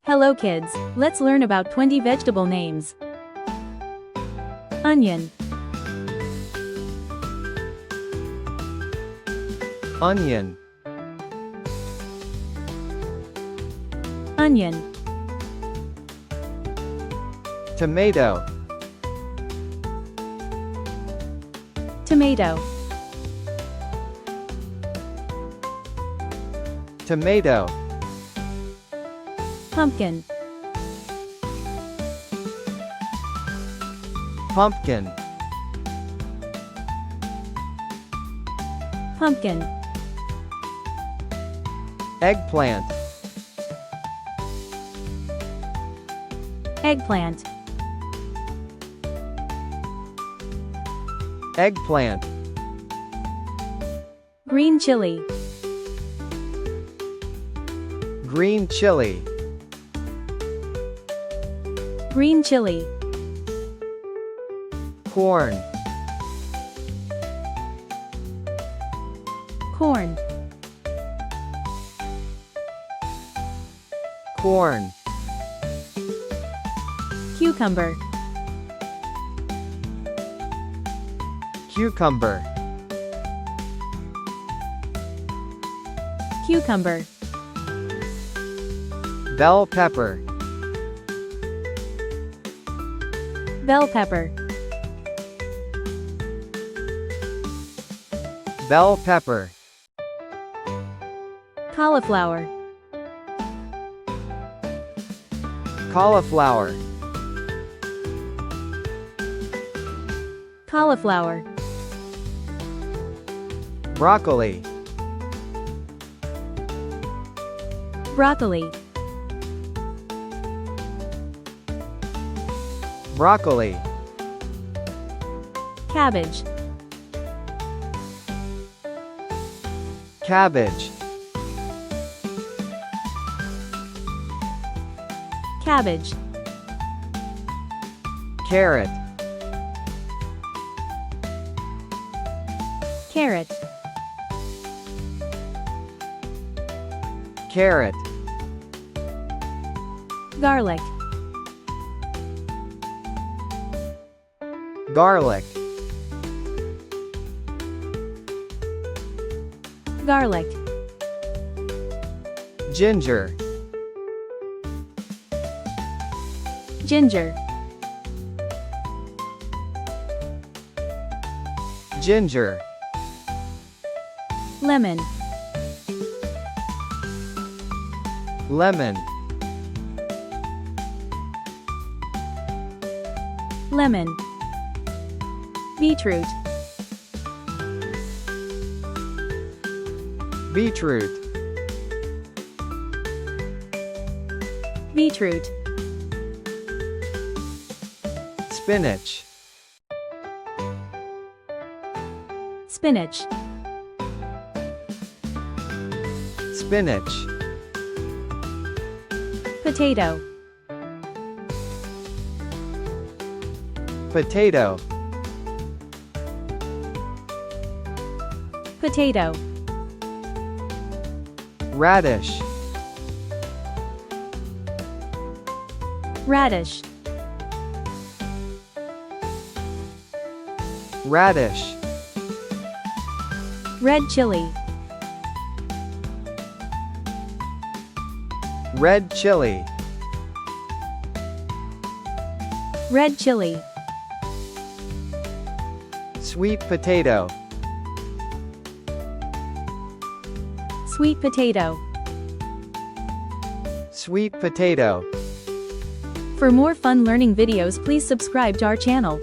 Hello kids, let's learn about 20 vegetable names. Onion, onion, onion, tomato, tomato, tomato, pumpkin, pumpkin, pumpkin, eggplant, eggplant, eggplant, green chili, green chili, green chili, corn, corn, corn, cucumber, cucumber, cucumber, bell pepper, bell pepper, bell pepper, cauliflower, cauliflower, cauliflower, broccoli, broccoli, broccoli, cabbage, cabbage, cabbage, carrot, carrot, carrot, garlic, garlic, garlic, ginger, ginger, ginger, lemon, lemon, lemon, beetroot, beetroot, beetroot, spinach, spinach, spinach, potato, potato, potato, radish, radish, radish, red chili, red chili, red chili, sweet potato, sweet potato. sweet potato. For more fun learning videos, please subscribe to our channel.